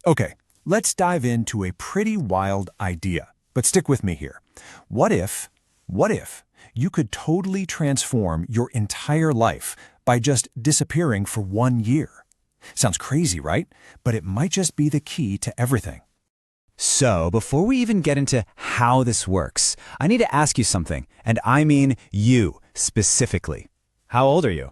Okay, let's dive into a pretty wild idea. But stick with me here. What if you could totally transform your entire life by just disappearing for 1 year? Sounds crazy, right? But it might just be the key to everything. So, before we even get into how this works, I need to ask you something, and I mean you, specifically. How old are you?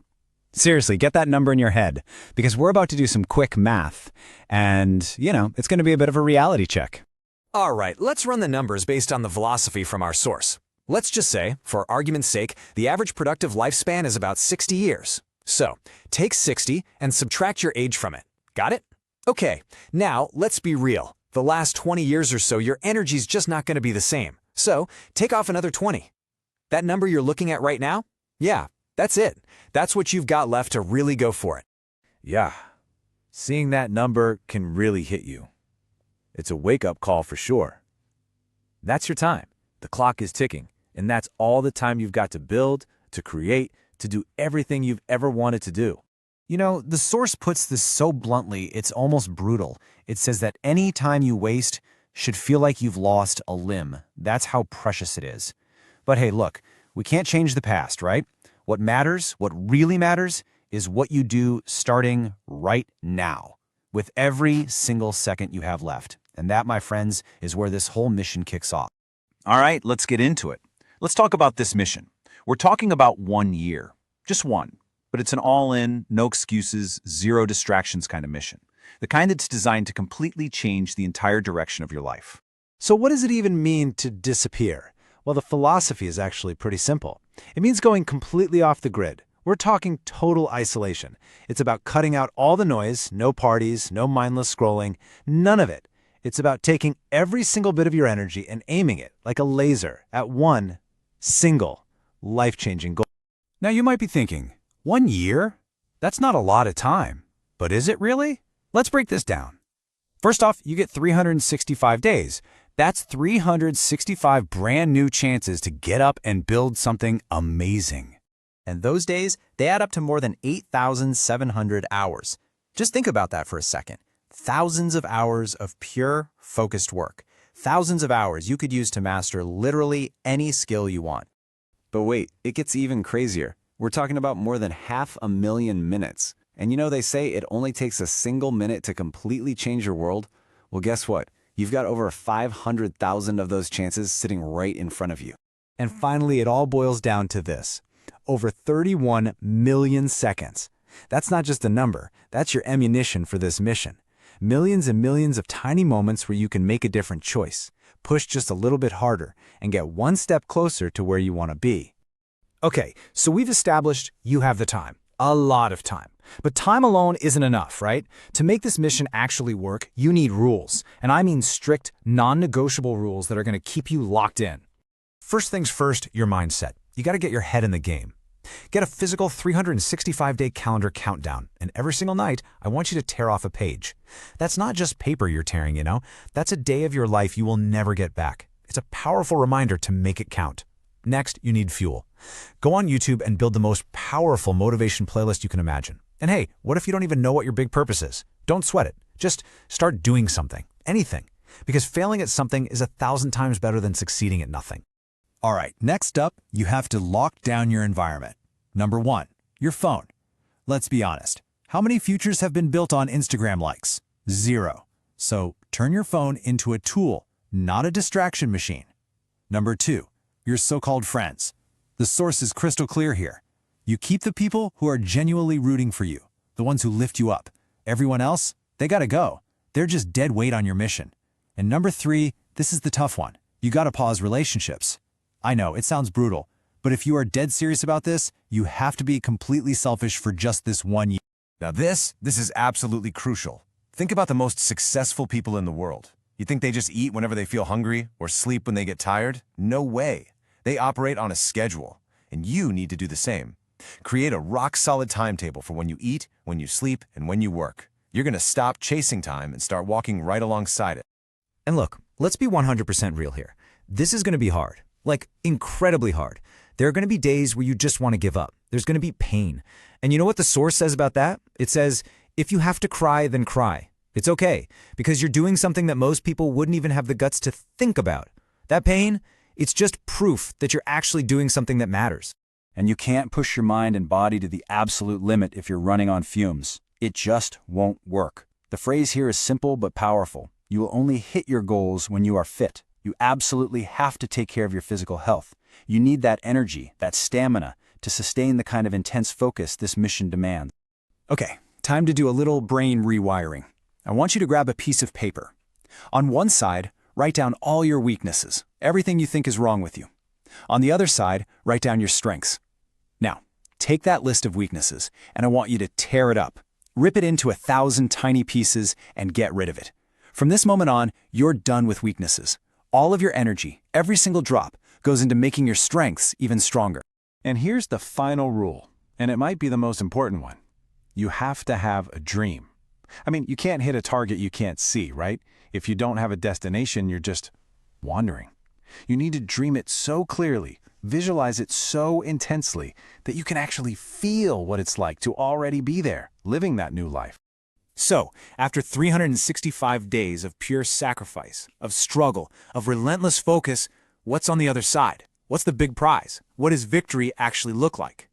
Seriously, get that number in your head, because we're about to do some quick math, and, it's going to be a bit of a reality check. All right, let's run the numbers based on the philosophy from our source. Let's just say, for argument's sake, the average productive lifespan is about 60 years. So, take 60 and subtract your age from it. Got it? Okay, now let's be real. The last 20 years or so, your energy's just not going to be the same. So, take off another 20. That number you're looking at right now? Yeah, that's it. That's what you've got left to really go for it. Yeah, seeing that number can really hit you. It's a wake-up call for sure. That's your time. The clock is ticking, and that's all the time you've got to build, to create, to do everything you've ever wanted to do. You know, the source puts this so bluntly, it's almost brutal. It says that any time you waste should feel like you've lost a limb. That's how precious it is. But hey, look, we can't change the past, right? What matters, what really matters, is what you do starting right now, with every single second you have left. And that, my friends, is where this whole mission kicks off. All right, let's get into it. Let's talk about this mission. We're talking about 1 year, just one. But it's an all-in, no excuses, zero distractions kind of mission. The kind that's designed to completely change the entire direction of your life. So what does it even mean to disappear? Well, the philosophy is actually pretty simple. It means going completely off the grid. We're talking total isolation. It's about cutting out all the noise, no parties, no mindless scrolling, none of it. It's about taking every single bit of your energy and aiming it like a laser at one single life-changing goal. Now you might be thinking, 1 year? That's not a lot of time. But is it really? Let's break this down. First off, you get 365 days. That's 365 brand new chances to get up and build something amazing. And those days, they add up to more than 8,700 hours. Just think about that for a second. Thousands of hours of pure, focused work. Thousands of hours you could use to master literally any skill you want. But wait, it gets even crazier. We're talking about more than 500,000 minutes. And they say it only takes a single minute to completely change your world. Well, guess what? You've got over 500,000 of those chances sitting right in front of you. And finally, it all boils down to this. Over 31 million seconds. That's not just a number. That's your ammunition for this mission. Millions and millions of tiny moments where you can make a different choice, push just a little bit harder, and get one step closer to where you want to be. Okay, so we've established you have the time. A lot of time. But time alone isn't enough, right? To make this mission actually work, you need rules. And I mean strict, non-negotiable rules that are going to keep you locked in. First things first, your mindset. You got to get your head in the game. Get a physical 365-day calendar countdown, and every single night, I want you to tear off a page. That's not just paper you're tearing, That's a day of your life you will never get back. It's a powerful reminder to make it count. Next, you need fuel. Go on YouTube and build the most powerful motivation playlist you can imagine. And hey, what if you don't even know what your big purpose is? Don't sweat it. Just start doing something, anything. Because failing at something is 1,000 times better than succeeding at nothing. All right, next up, you have to lock down your environment. Number 1, your phone. Let's be honest. How many futures have been built on Instagram likes? 0. So turn your phone into a tool, not a distraction machine. Number 2, your so-called friends. The source is crystal clear here. You keep the people who are genuinely rooting for you, the ones who lift you up. Everyone else, they gotta go. They're just dead weight on your mission. And number 3, this is the tough one. You gotta pause relationships. I know, it sounds brutal, but if you are dead serious about this, you have to be completely selfish for just this 1 year. Now this is absolutely crucial. Think about the most successful people in the world. You think they just eat whenever they feel hungry or sleep when they get tired? No way. They operate on a schedule, and you need to do the same. Create a rock-solid timetable for when you eat, when you sleep, and when you work. You're going to stop chasing time and start walking right alongside it. And look, let's be 100% real here. This is going to be hard, like incredibly hard. There are going to be days where you just want to give up. There's going to be pain. And you know what the source says about that? It says, if you have to cry, then cry. It's okay, because you're doing something that most people wouldn't even have the guts to think about. That pain, it's just proof that you're actually doing something that matters. And you can't push your mind and body to the absolute limit if you're running on fumes. It just won't work. The phrase here is simple but powerful. You will only hit your goals when you are fit. You absolutely have to take care of your physical health. You need that energy, that stamina, to sustain the kind of intense focus this mission demands. Okay, time to do a little brain rewiring. I want you to grab a piece of paper. On one side, write down all your weaknesses, everything you think is wrong with you. On the other side, write down your strengths. Now, take that list of weaknesses, and I want you to tear it up. Rip it into 1,000 tiny pieces and get rid of it. From this moment on, you're done with weaknesses. All of your energy, every single drop, goes into making your strengths even stronger. And here's the final rule, and it might be the most important one. You have to have a dream. I mean, you can't hit a target you can't see, right? If you don't have a destination, you're just wandering. You need to dream it so clearly, visualize it so intensely, that you can actually feel what it's like to already be there, living that new life. So, after 365 days of pure sacrifice, of struggle, of relentless focus, what's on the other side? What's the big prize? What does victory actually look like?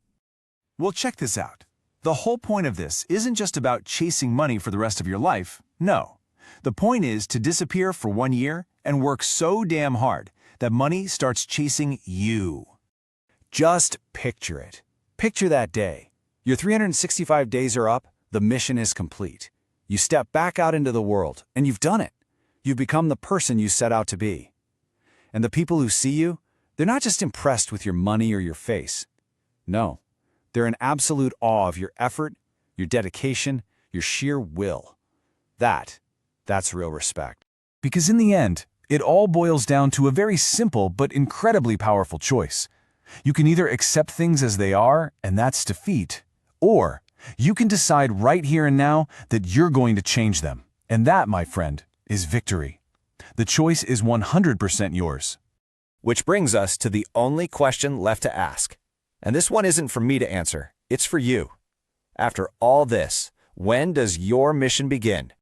Well, check this out. The whole point of this isn't just about chasing money for the rest of your life. No. The point is to disappear for 1 year and work so damn hard that money starts chasing you. Just picture it. Picture that day. Your 365 days are up, the mission is complete. You step back out into the world, and you've done it. You've become the person you set out to be. And the people who see you, they're not just impressed with your money or your face. No, they're in absolute awe of your effort, your dedication, your sheer will. That's real respect. Because in the end, it all boils down to a very simple but incredibly powerful choice. You can either accept things as they are, and that's defeat, or you can decide right here and now that you're going to change them. And that, my friend, is victory. The choice is 100% yours. Which brings us to the only question left to ask. And this one isn't for me to answer, it's for you. After all this, when does your mission begin?